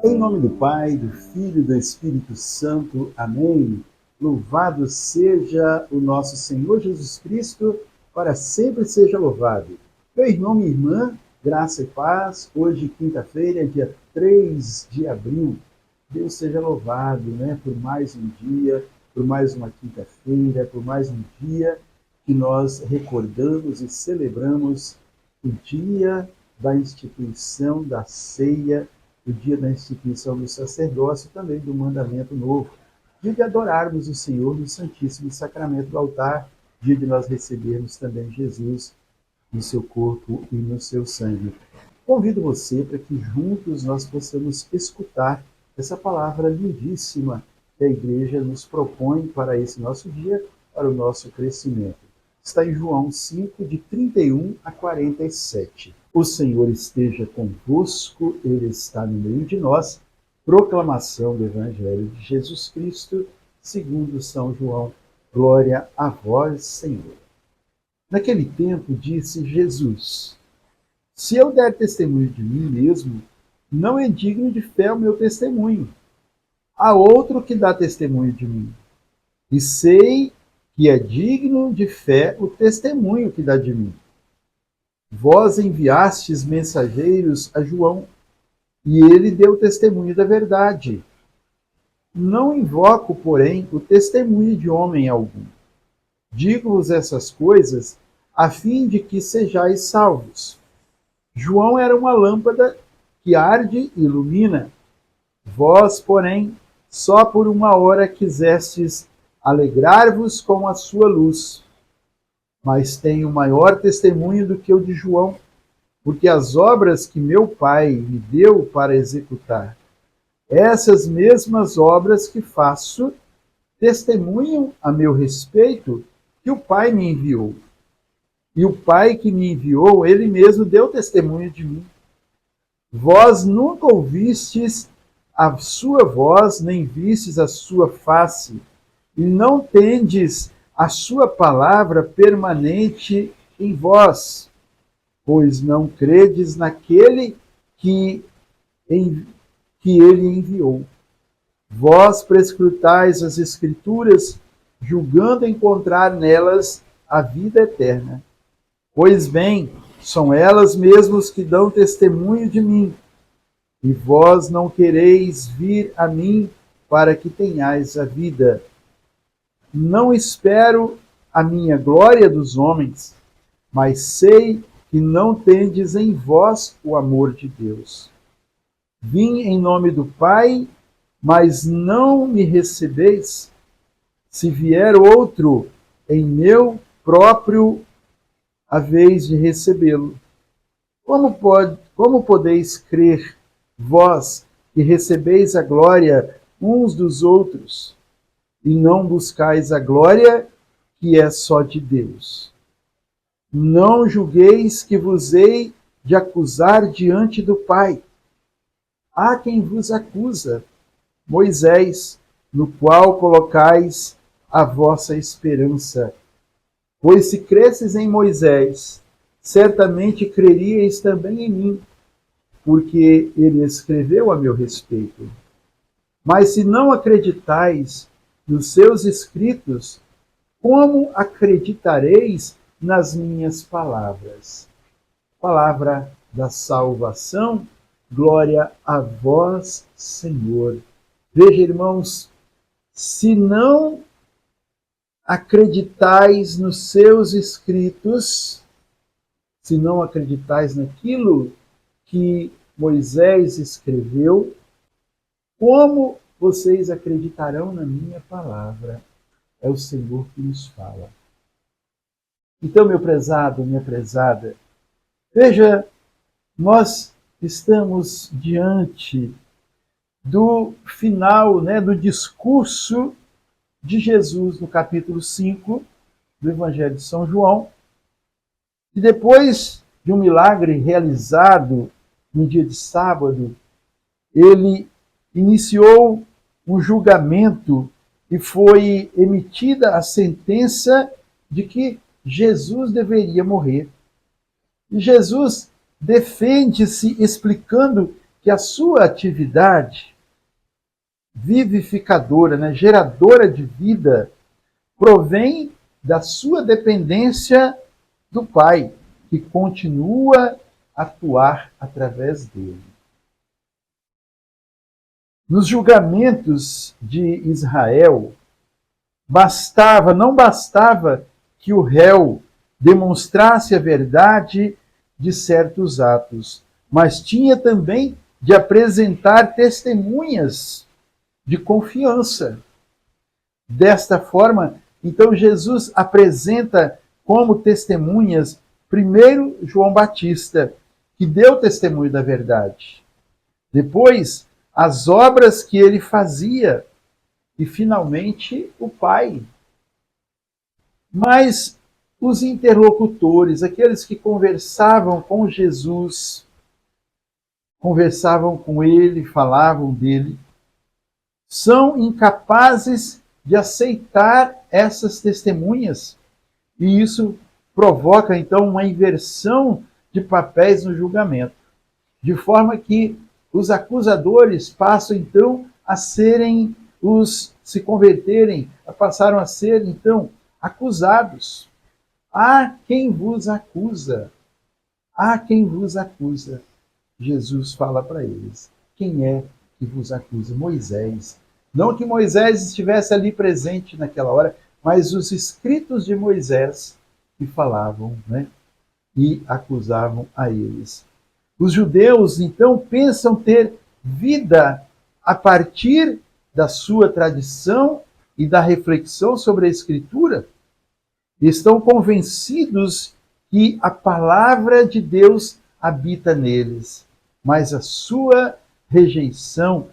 Em nome do Pai, do Filho e do Espírito Santo. Amém. Louvado seja o nosso Senhor Jesus Cristo, para sempre seja louvado. Meu irmão, minha irmã, graça e paz. Hoje, quinta-feira, dia 3 de abril. Deus seja louvado, por mais um dia, por mais uma quinta-feira, por mais um dia que nós recordamos e celebramos o dia da instituição da ceia, o dia da instituição do sacerdócio, também do mandamento novo, dia de adorarmos o Senhor no Santíssimo Sacramento do altar, dia de nós recebermos também Jesus no seu corpo e no seu sangue. Convido você para que juntos nós possamos escutar essa palavra lindíssima que a Igreja nos propõe para esse nosso dia, para o nosso crescimento. Está em João 5, de 31 a 47. O Senhor esteja convosco, Ele está no meio de nós. Proclamação do Evangelho de Jesus Cristo, segundo São João. Glória a vós, Senhor. Naquele tempo disse Jesus: se eu der testemunho de mim mesmo, não é digno de fé o meu testemunho. Há outro que dá testemunho de mim, e sei que é digno de fé o testemunho que dá de mim. Vós enviastes mensageiros a João, e ele deu testemunho da verdade. Não invoco, porém, o testemunho de homem algum. Digo-vos essas coisas a fim de que sejais salvos. João era uma lâmpada que arde e ilumina. Vós, porém, só por uma hora quisestes alegrar-vos com a sua luz. Mas tenho maior testemunho do que o de João, porque as obras que meu Pai me deu para executar, essas mesmas obras que faço, testemunham a meu respeito que o Pai me enviou. E o Pai que me enviou, ele mesmo deu testemunho de mim. Vós nunca ouvistes a sua voz, nem vistes a sua face, e não tendes a sua palavra permanente em vós, pois não credes naquele que ele enviou. Vós prescrutais as Escrituras, julgando encontrar nelas a vida eterna. Pois bem, são elas mesmas que dão testemunho de mim, e vós não quereis vir a mim para que tenhais a vida. Não espero a minha glória dos homens, mas sei que não tendes em vós o amor de Deus. Vim em nome do Pai, mas não me recebeis. Se vier outro em meu próprio, haveis de recebê-lo. Como podeis crer, vós que recebeis a glória uns dos outros, e não buscais a glória que é só de Deus? Não julgueis que vos hei de acusar diante do Pai. Há quem vos acusa, Moisés, no qual colocais a vossa esperança. Pois se cresces em Moisés, certamente creríeis também em mim, porque ele escreveu a meu respeito. Mas se não acreditais nos seus escritos, como acreditareis nas minhas palavras? Palavra da salvação, glória a vós, Senhor. Veja, irmãos, se não acreditais nos seus escritos, se não acreditais naquilo que Moisés escreveu, como vocês acreditarão na minha palavra? É o Senhor que nos fala. Então, meu prezado, minha prezada, veja, nós estamos diante do final, do discurso de Jesus no capítulo 5 do Evangelho de São João, e depois de um milagre realizado no dia de sábado, ele iniciou um julgamento e foi emitida a sentença de que Jesus deveria morrer. E Jesus defende-se explicando que a sua atividade vivificadora, né, geradora de vida, provém da sua dependência do Pai, que continua a atuar através dele. Nos julgamentos de Israel, não bastava que o réu demonstrasse a verdade de certos atos, mas tinha também de apresentar testemunhas de confiança. Desta forma, então Jesus apresenta como testemunhas, primeiro, João Batista, que deu testemunho da verdade. Depois, as obras que ele fazia. E, finalmente, o Pai. Mas os interlocutores, aqueles que conversavam com Jesus, conversavam com ele, falavam dele, são incapazes de aceitar essas testemunhas. E isso provoca, então, uma inversão de papéis no julgamento, de forma que os acusadores passam, então, a serem se converterem, passaram a ser, então, acusados. Há quem vos acusa. Há quem vos acusa. Jesus fala para eles. Quem é que vos acusa? Moisés. Não que Moisés estivesse ali presente naquela hora, mas os escritos de Moisés que falavam, né? E acusavam a eles. Os judeus, então, pensam ter vida a partir da sua tradição e da reflexão sobre a Escritura. Estão convencidos que a palavra de Deus habita neles, mas a sua rejeição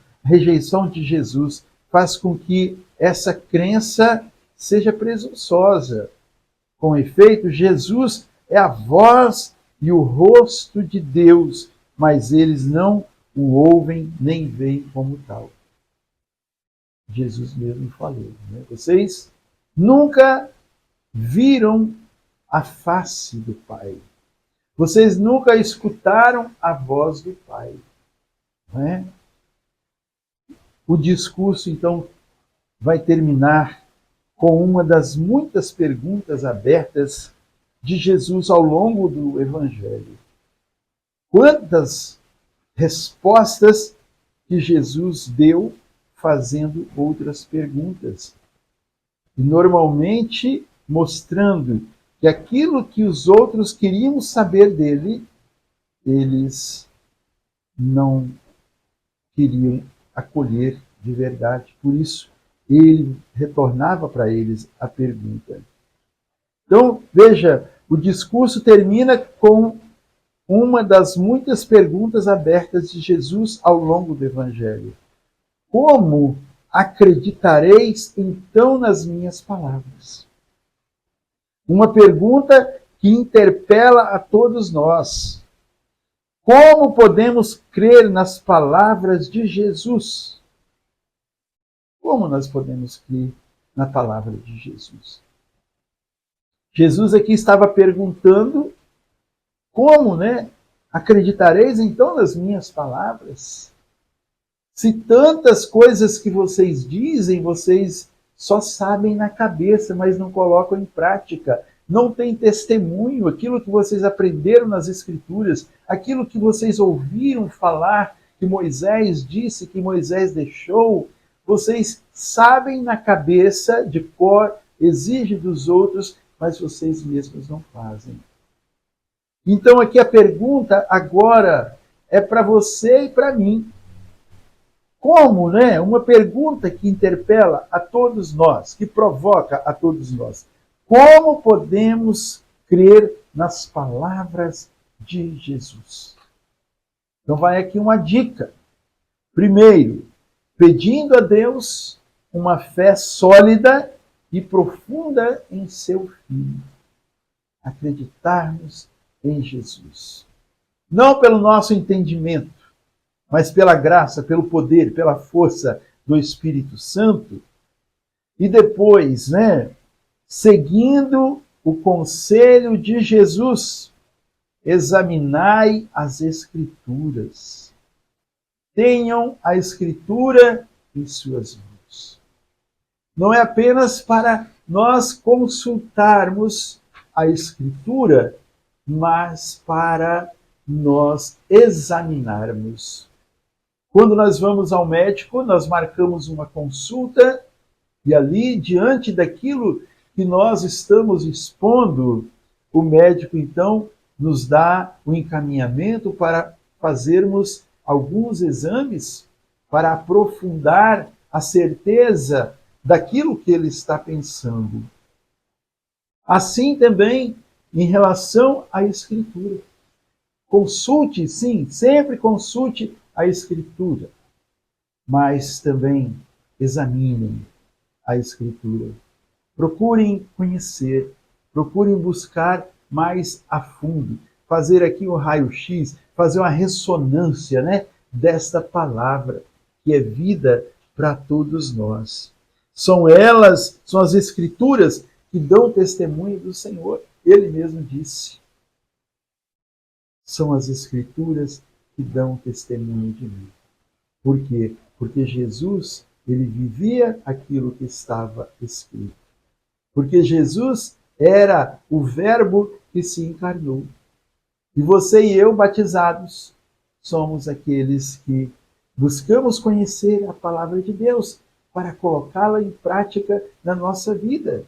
de Jesus, faz com que essa crença seja presunçosa. Com efeito, Jesus é a voz e o rosto de Deus, mas eles não o ouvem nem veem como tal. Jesus mesmo falou, né? Vocês nunca viram a face do Pai. Vocês nunca escutaram a voz do Pai. Não é? O discurso, então, vai terminar com uma das muitas perguntas abertas de Jesus ao longo do Evangelho. Quantas respostas que Jesus deu fazendo outras perguntas. E normalmente mostrando que aquilo que os outros queriam saber dele, eles não queriam acolher de verdade. Por isso, ele retornava para eles a pergunta. Então, veja, o discurso termina com uma das muitas perguntas abertas de Jesus ao longo do Evangelho. Como acreditareis então nas minhas palavras? Uma pergunta que interpela a todos nós. Como podemos crer nas palavras de Jesus? Como nós podemos crer na palavra de Jesus? Jesus aqui estava perguntando como, né? Acreditareis então nas minhas palavras? Se tantas coisas que vocês dizem, vocês só sabem na cabeça, mas não colocam em prática. Não tem testemunho, aquilo que vocês aprenderam nas Escrituras, aquilo que vocês ouviram falar, que Moisés disse, que Moisés deixou, vocês sabem na cabeça, de cor, exige dos outros, mas vocês mesmos não fazem. Então aqui a pergunta agora é para você e para mim. Como, né? Uma pergunta que interpela a todos nós, que provoca a todos nós. Como podemos crer nas palavras de Jesus? Então vai aqui uma dica. Primeiro, pedindo a Deus uma fé sólida e profunda em seu Filho. Acreditarmos em Jesus. Não pelo nosso entendimento, mas pela graça, pelo poder, pela força do Espírito Santo. E depois, né, seguindo o conselho de Jesus, examinai as Escrituras. tenham a Escritura em suas mãos. Não é apenas para nós consultarmos a Escritura, mas para nós examinarmos. Quando nós vamos ao médico, nós marcamos uma consulta e ali, diante daquilo que nós estamos expondo, o médico então nos dá o encaminhamento para fazermos alguns exames para aprofundar a certeza daquilo que ele está pensando. Assim também em relação à Escritura. Consulte, sim, sempre consulte a Escritura, mas também examinem a Escritura. Procurem conhecer, procurem buscar mais a fundo, fazer aqui um raio-x, fazer uma ressonância, né, desta palavra, que é vida para todos nós. São elas, são as Escrituras que dão testemunho do Senhor. Ele mesmo disse. São as Escrituras que dão testemunho de mim. Por quê? Porque Jesus, ele vivia aquilo que estava escrito. Porque Jesus era o Verbo que se encarnou. E você e eu, batizados, somos aqueles que buscamos conhecer a palavra de Deus para colocá-la em prática na nossa vida,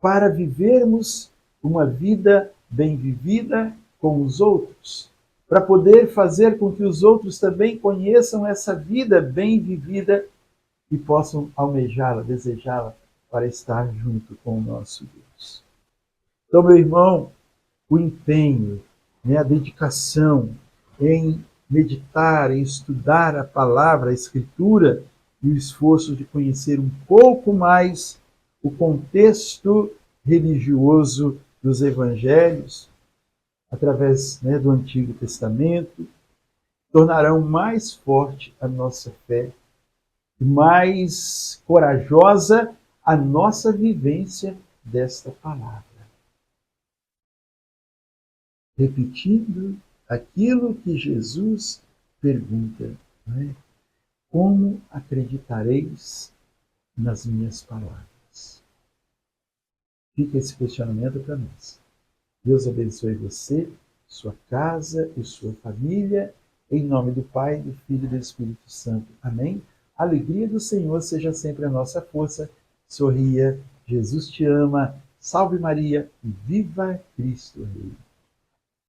para vivermos uma vida bem vivida com os outros, para poder fazer com que os outros também conheçam essa vida bem vivida e possam almejá-la, desejá-la para estar junto com o nosso Deus. Então, meu irmão, o empenho, a dedicação em meditar, em estudar a palavra, a Escritura, e o esforço de conhecer um pouco mais o contexto religioso dos evangelhos, através do Antigo Testamento, tornarão mais forte a nossa fé, mais corajosa a nossa vivência desta palavra. Repetindo aquilo que Jesus pergunta, como acreditareis nas minhas palavras? Fica esse questionamento para nós. Deus abençoe você, sua casa e sua família, em nome do Pai, do Filho e do Espírito Santo. Amém? A alegria do Senhor seja sempre a nossa força. Sorria, Jesus te ama, salve Maria e viva Cristo Rei.